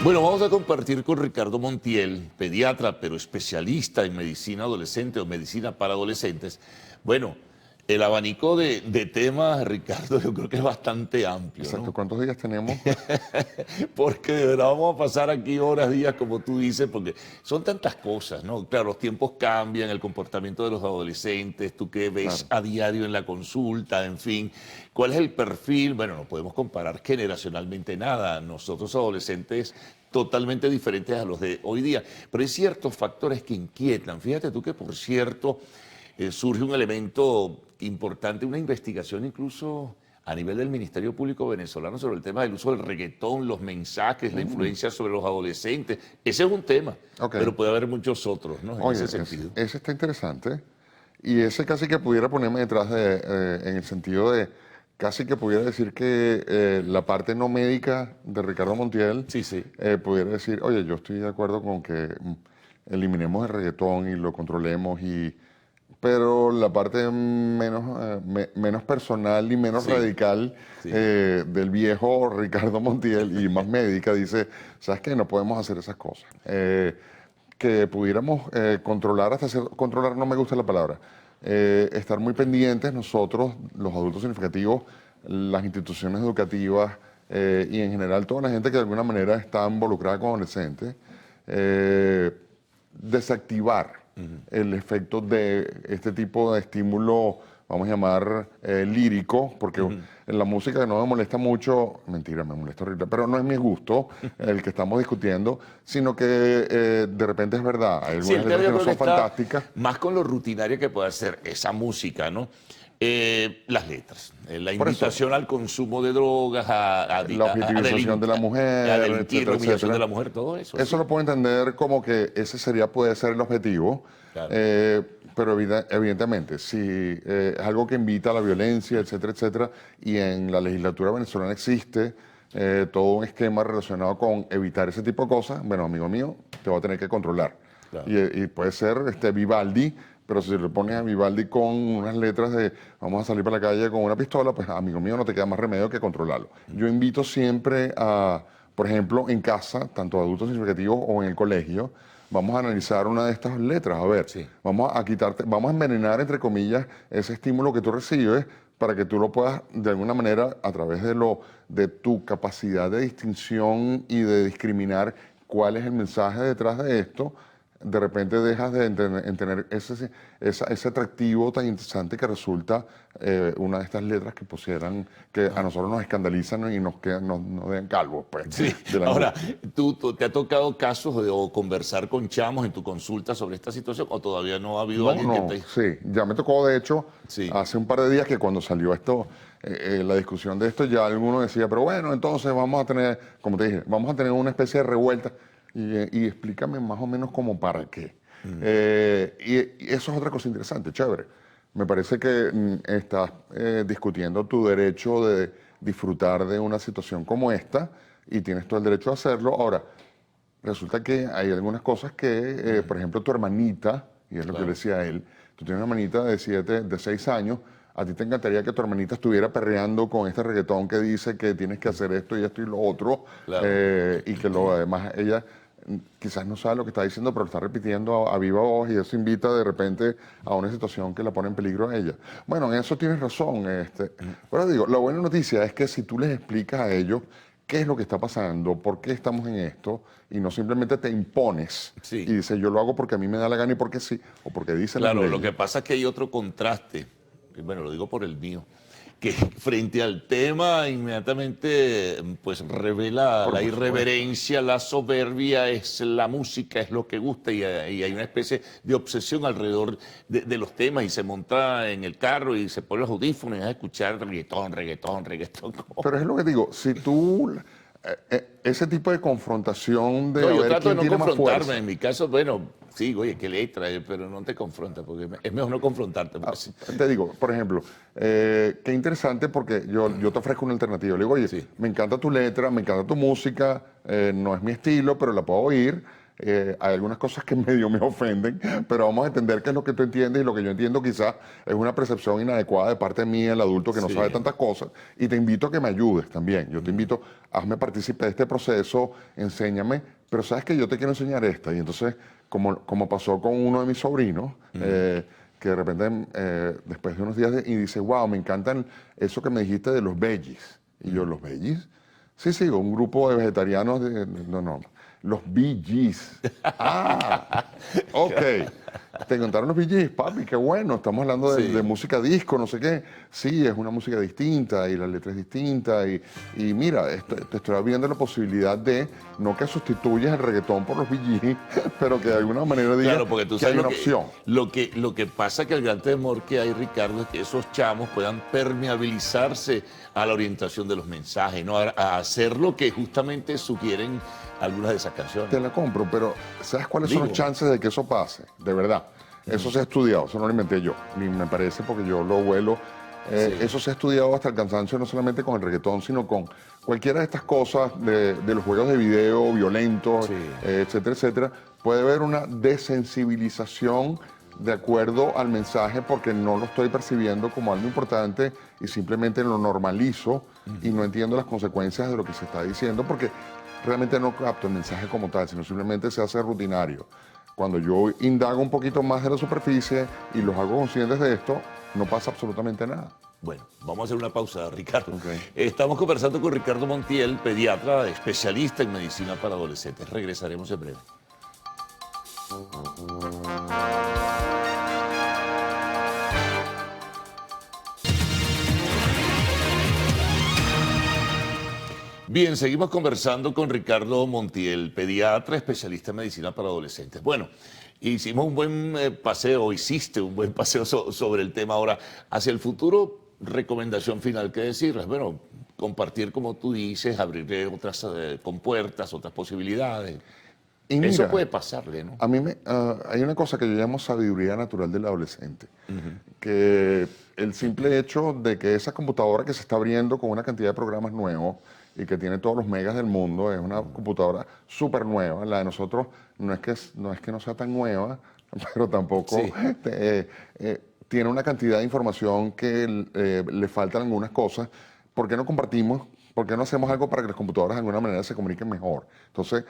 Bueno, vamos a compartir con Ricardo Montiel, pediatra, pero especialista en medicina adolescente o medicina para adolescentes. Bueno, el abanico de temas, Ricardo, yo creo que es bastante amplio, Exacto, ¿no? ¿cuántos días tenemos? Porque de verdad vamos a pasar aquí horas, días, como tú dices, porque son tantas cosas, ¿no? Claro, los tiempos cambian, el comportamiento de los adolescentes, tú qué ves Claro. a diario en la consulta, en fin. ¿Cuál es el perfil? Bueno, no podemos comparar generacionalmente nada. Nosotros adolescentes totalmente diferentes a los de hoy día. Pero hay ciertos factores que inquietan. Fíjate tú que, por cierto, surge un elemento importante, una investigación incluso a nivel del Ministerio Público venezolano sobre el tema del uso del reggaetón, los mensajes, la influencia sobre los adolescentes. Ese es un tema, Ok. pero puede haber muchos otros, ¿no? En Oye, ese sentido. ese está interesante. Y ese casi que pudiera ponerme detrás de, en el sentido de, casi que pudiera decir que la parte no médica de Ricardo Montiel Sí, sí. pudiera decir, oye, yo estoy de acuerdo con que eliminemos el reggaetón y lo controlemos, pero la parte menos personal y menos Sí, radical sí. del viejo Ricardo Montiel y más médica dice, ¿sabes qué? No podemos hacer esas cosas. Que pudiéramos controlar, controlar no me gusta la palabra, estar muy pendientes nosotros, los adultos significativos, las instituciones educativas y en general toda la gente que de alguna manera está involucrada con adolescentes, eh, desactivar el efecto de este tipo de estímulo, vamos a llamar lírico, porque en la música que no me molesta mucho, mentira, me molesta horrible, pero no es mi gusto el que estamos discutiendo, sino que de repente es verdad, hay Sí, algunas el tema letras que yo no creo que son está fantásticas. más con lo rutinario que puede ser esa música, ¿no? Las letras, la Por eso, invitación al consumo de drogas, la objetivización de la a mujer, delinquir, la etcétera, humillación de etcétera. la mujer, todo eso, Eso sí. lo puedo entender como que ese sería, puede ser el objetivo, Claro. pero evidentemente, si es algo que invita a la violencia, etcétera, etcétera, y en la legislatura venezolana existe todo un esquema relacionado con evitar ese tipo de cosas, bueno, amigo mío, te va a tener que controlar. Claro. Y puede ser Vivaldi, pero si le pones a Vivaldi con unas letras de vamos a salir para la calle con una pistola, pues amigo mío no te queda más remedio que controlarlo. Yo invito siempre a, por ejemplo, en casa, tanto adultos significativos o en el colegio, vamos a analizar una de estas letras, a ver, Sí. vamos a quitarte, vamos a envenenar, entre comillas, ese estímulo que tú recibes para que tú lo puedas, de alguna manera, a través de tu capacidad de distinción y de discriminar cuál es el mensaje detrás de esto, de repente dejas de tener ese atractivo tan interesante que resulta una de estas letras que pusieran, que a nosotros nos escandalizan y nos dejan calvos, pues, Sí. de la Ahora, angustia. ¿tú te ha tocado casos o conversar con chamos en tu consulta sobre esta situación o todavía no ha habido No, alguien que no, te... sí, ya me tocó, de hecho, Sí. hace un par de días que cuando salió esto, la discusión de esto, ya alguno decía, pero bueno, entonces vamos a tener, como te dije, vamos a tener una especie de revuelta y explícame más o menos como para qué. Y eso es otra cosa interesante, chévere. Me parece que estás discutiendo tu derecho de disfrutar de una situación como esta y tienes todo el derecho a hacerlo. Ahora, resulta que hay algunas cosas que, por ejemplo, tu hermanita, y es lo que le Claro. decía a él, tú tienes una hermanita de 6 años, a ti te encantaría que tu hermanita estuviera perreando con este reggaetón que dice que tienes que hacer esto y lo otro, Claro. y que además ella quizás no sabe lo que está diciendo, pero lo está repitiendo a viva voz y eso invita de repente a una situación que la pone en peligro a ella. Bueno, en eso tienes razón. Pero digo, la buena noticia es que si tú les explicas a ellos qué es lo que está pasando, por qué estamos en esto, y no simplemente te impones Sí. y dices, yo lo hago porque a mí me da la gana y porque sí, o porque dicen las Claro, lo leyes. que pasa es que hay otro contraste, y bueno, lo digo por el mío, que frente al tema inmediatamente pues revela Por la supuesto. irreverencia, la soberbia, es la música, es lo que gusta y hay una especie de obsesión alrededor de los temas y se monta en el carro y se pone los audífonos y a escuchar reggaetón, reggaetón, reggaetón. Pero es lo que digo, si tú, ese tipo de confrontación de No, a yo ver trato de quién no tiene más confrontarme, fuerza. en mi caso, bueno, sí, oye, qué letra, pero no te confronta, porque es mejor no confrontarte, porque sí. Te digo, por ejemplo, qué interesante porque yo te ofrezco una alternativa. Le digo, oye, Sí. me encanta tu letra, me encanta tu música, no es mi estilo, pero la puedo oír. Hay algunas cosas que medio me ofenden, pero vamos a entender qué es lo que tú entiendes y lo que yo entiendo quizás es una percepción inadecuada de parte mía, el adulto que no Sí. sabe tantas cosas, y te invito a que me ayudes también. Yo te invito, hazme partícipe de este proceso, enséñame, pero sabes que yo te quiero enseñar esta. Y entonces, como pasó con uno de mis sobrinos, que de repente, después de unos días, y dice, wow, me encantan eso que me dijiste de los veggies. Y yo, ¿los veggies? Sí, sí, un grupo de vegetarianos, no, los Bee Gees. Ah, ok. Te contaron los Bee Gees, papi, qué bueno. Estamos hablando de Sí. música disco, no sé qué. Sí, es una música distinta y la letra es distinta. Y mira, te estoy abriendo la posibilidad de, no que sustituyas el reggaetón por los Bee Gees, pero que de alguna manera digas Claro, porque tú que hay sabes una opción. lo que pasa que el gran temor que hay, Ricardo, es que esos chamos puedan permeabilizarse a la orientación de los mensajes, ¿no? A hacer lo que justamente sugieren algunas de esas canciones. Te la compro, pero ¿sabes cuáles son los Digo, chances de que eso pase? De verdad. Eso se ha estudiado, eso no lo inventé yo, ni me parece porque yo lo vuelo. sí, Eso se ha estudiado hasta el cansancio, no solamente con el reggaetón, sino con cualquiera de estas cosas de los juegos de video violentos, sí. etcétera, etcétera. Puede haber una desensibilización de acuerdo al mensaje porque no lo estoy percibiendo como algo importante y simplemente lo normalizo y no entiendo las consecuencias de lo que se está diciendo porque realmente no capto el mensaje como tal, sino simplemente se hace rutinario. Cuando yo indago un poquito más de la superficie y los hago conscientes de esto, no pasa absolutamente nada. Bueno, vamos a hacer una pausa, Ricardo. Ok. Estamos conversando con Ricardo Montiel, pediatra, especialista en medicina para adolescentes. Regresaremos en breve. Bien, seguimos conversando con Ricardo Montiel, pediatra, especialista en medicina para adolescentes. Bueno, hicimos un buen paseo, hiciste un buen paseo sobre el tema. Ahora, hacia el futuro, recomendación final que decirles. Bueno, compartir como tú dices, abrirle otras compuertas, otras posibilidades. Y Eso mira, puede pasarle, ¿no? a mí hay una cosa que yo llamo sabiduría natural del adolescente, que el simple hecho de que esa computadora que se está abriendo con una cantidad de programas nuevos y que tiene todos los megas del mundo, es una computadora súper nueva. La de nosotros no es que no sea tan nueva, pero tampoco Sí, tiene una cantidad de información que le faltan algunas cosas. ¿Por qué no compartimos? ¿Por qué no hacemos algo para que las computadoras de alguna manera se comuniquen mejor? Entonces,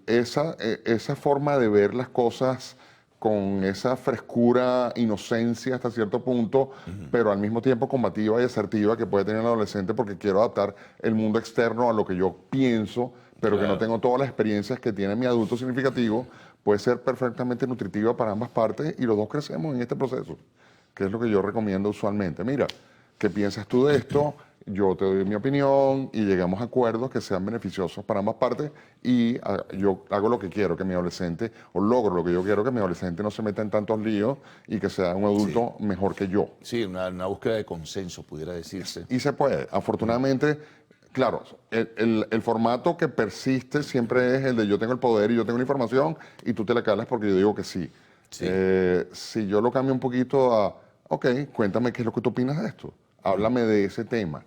esa forma de ver las cosas con esa frescura, inocencia hasta cierto punto, pero al mismo tiempo combativa y asertiva que puede tener el adolescente porque quiero adaptar el mundo externo a lo que yo pienso, pero que no claro. tengo todas las experiencias que tiene mi adulto significativo, puede ser perfectamente nutritiva para ambas partes y los dos crecemos en este proceso, que es lo que yo recomiendo usualmente. Mira, ¿qué piensas tú de esto? Yo te doy mi opinión y llegamos a acuerdos que sean beneficiosos para ambas partes y yo hago lo que quiero, que mi adolescente, o logro lo que yo quiero, que mi adolescente no se meta en tantos líos y que sea un Sí, adulto mejor que yo. sí, una búsqueda de consenso, pudiera decirse. Y se puede. Afortunadamente, claro, el formato que persiste siempre es el de yo tengo el poder y yo tengo la información y tú te la calas porque yo digo que sí. Sí. Si yo lo cambio un poquito a, ok, cuéntame qué es lo que tú opinas de esto. Háblame de ese tema.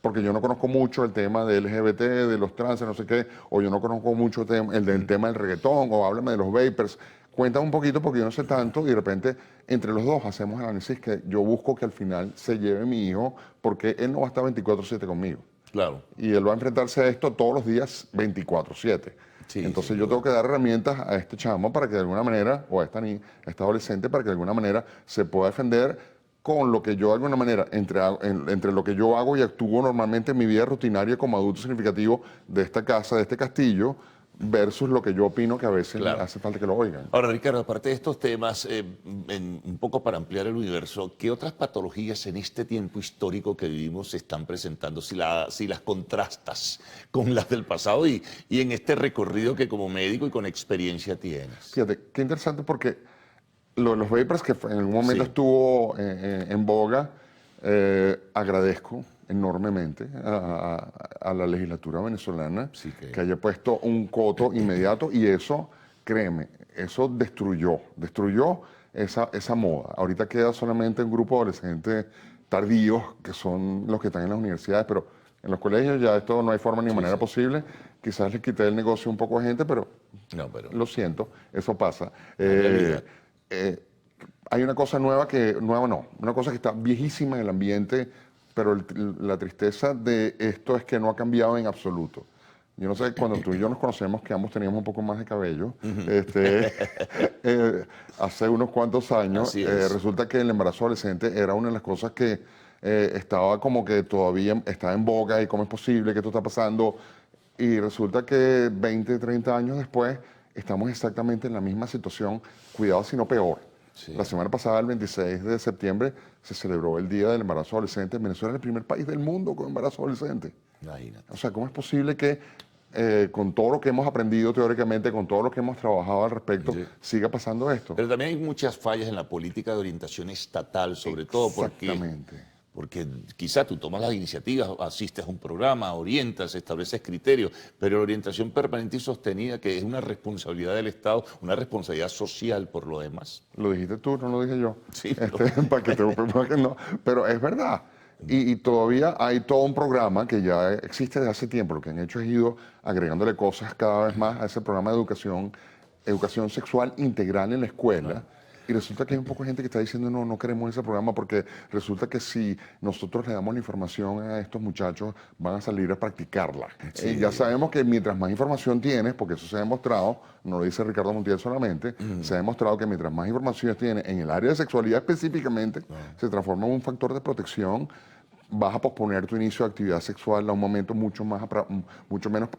Porque yo no conozco mucho el tema de LGBT, de los trans, no sé qué, o yo no conozco mucho el del tema del reggaetón, o háblame de los vapers. Cuéntame un poquito porque yo no sé tanto y de repente entre los dos hacemos el análisis que yo busco que al final se lleve mi hijo porque él no va a estar 24/7 conmigo. Claro, Y él va a enfrentarse a esto todos los días 24/7. sí, Entonces sin yo tengo duda. que dar herramientas a este chamo para que de alguna manera, o a a esta adolescente, para que de alguna manera se pueda defender con lo que yo de alguna manera, entre lo que yo hago y actúo normalmente en mi vida rutinaria como adulto significativo de esta casa, de este castillo, versus lo que yo opino que a veces Claro. hace falta que lo oigan. Ahora, Ricardo, aparte de estos temas, un poco para ampliar el universo, ¿qué otras patologías en este tiempo histórico que vivimos se están presentando? Si las contrastas con las del pasado y en este recorrido que como médico y con experiencia tienes. Fíjate, qué interesante porque lo de los vapers que en algún momento Sí, estuvo en boga, agradezco enormemente a la legislatura venezolana sí que. que haya puesto un coto inmediato y eso, créeme, eso destruyó esa moda. Ahorita queda solamente un grupo de adolescentes tardíos que son los que están en las universidades, pero En los colegios ya esto no hay forma ni manera posible. Quizás le quité el negocio un poco a gente, pero No, pero lo siento, eso pasa. realidad. Hay una cosa nueva nueva no, una cosa que está viejísima en el ambiente, pero la tristeza de esto es que no ha cambiado en absoluto. Yo no sé, cuando tú y yo nos conocemos, que ambos teníamos un poco más de cabello, hace unos cuantos años, Así es. resulta que el embarazo adolescente era una de las cosas que estaba como que todavía está en boga y cómo es posible que esto está pasando. Y resulta que 20, 30 años después estamos exactamente en la misma situación, cuidado si no peor. Sí. La semana pasada, el 26 de septiembre, se celebró el Día del Embarazo Adolescente. Venezuela es el primer país del mundo con embarazo adolescente. Imagínate. O sea, ¿cómo es posible que con todo lo que hemos aprendido teóricamente, con todo lo que hemos trabajado al respecto, Sí. siga pasando esto? Pero también hay muchas fallas en la política de orientación estatal, sobre todo Exactamente. porque quizás tú tomas las iniciativas, asistes a un programa, orientas, estableces criterios, pero la orientación permanente y sostenida, que es una responsabilidad del Estado, una responsabilidad social por lo demás. Lo dijiste tú, no lo dije yo. Sí, Para que para que no. Pero es verdad. Y todavía hay todo un programa que ya existe desde hace tiempo. Lo que han hecho es ido agregándole cosas cada vez más a ese programa de educación sexual integral en la escuela. Y resulta que hay un poco de gente que está diciendo, no, no queremos ese programa porque resulta que si nosotros le damos la información a estos muchachos, van a salir a practicarla. Sí. Ya sabemos que mientras más información tienes, porque eso se ha demostrado, no lo dice Ricardo Montiel solamente, se ha demostrado que mientras más información tienes en el área de sexualidad específicamente, se transforma en un factor de protección. Vas a posponer tu inicio de actividad sexual a un momento mucho menos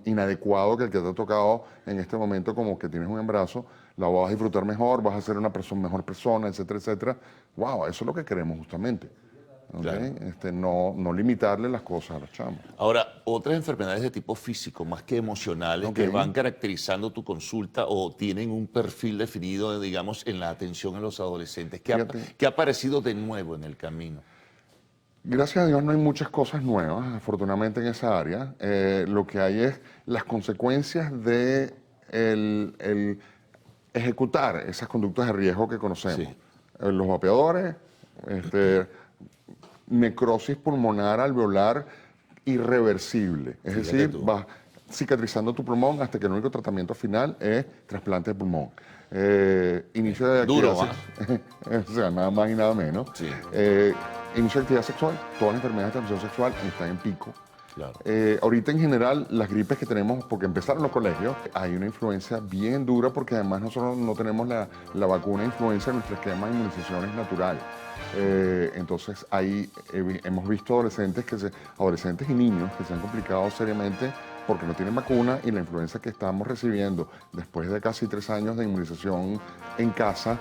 inadecuado que el que te ha tocado en este momento, como que tienes un embarazo. La vas a disfrutar mejor, vas a ser una mejor persona, etcétera, etcétera. Wow, eso es lo que queremos justamente. ¿Ok? Claro. No limitarle las cosas a los chamos. Ahora, otras enfermedades de tipo físico, más que emocionales, Ok. que van caracterizando tu consulta o tienen un perfil definido, digamos, en la atención a los adolescentes. Fíjate. ¿Qué ha aparecido de nuevo en el camino? Gracias a Dios no hay muchas cosas nuevas, afortunadamente, en esa área. Lo que hay es las consecuencias de el ejecutar esas conductas de riesgo que conocemos. Sí. Los vapeadores, necrosis pulmonar alveolar irreversible. Es Fíjate decir, tú. vas cicatrizando tu pulmón hasta que el único tratamiento final es trasplante de pulmón. Inicio de Duro, actividad o sea, nada más y nada menos. Sí. Inicio de actividad sexual, todas las enfermedades de transmisión sexual están en pico. Claro. Ahorita en general las gripes que tenemos, porque empezaron los colegios, hay una influencia bien dura porque además nosotros no tenemos la vacuna de influenza en nuestro esquema de inmunizaciones natural. Entonces hemos visto adolescentes y niños que se han complicado seriamente porque no tienen vacuna y la influenza que estamos recibiendo después de casi 3 años de inmunización en casa,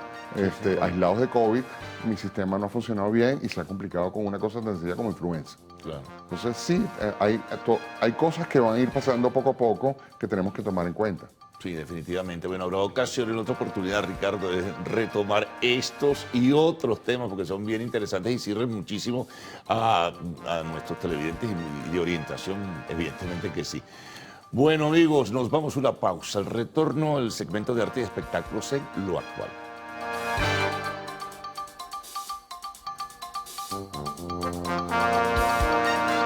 aislados de COVID, mi sistema no ha funcionado bien y se ha complicado con una cosa tan sencilla como influenza. Claro. Entonces sí, hay cosas que van a ir pasando poco a poco que tenemos que tomar en cuenta. Sí, definitivamente. Bueno, habrá ocasión en otra oportunidad, Ricardo, de retomar estos y otros temas porque son bien interesantes y sirven muchísimo a nuestros televidentes y de orientación, evidentemente que sí. Bueno, amigos, nos vamos a una pausa. Al retorno, el segmento de arte y espectáculos en Lo Actual.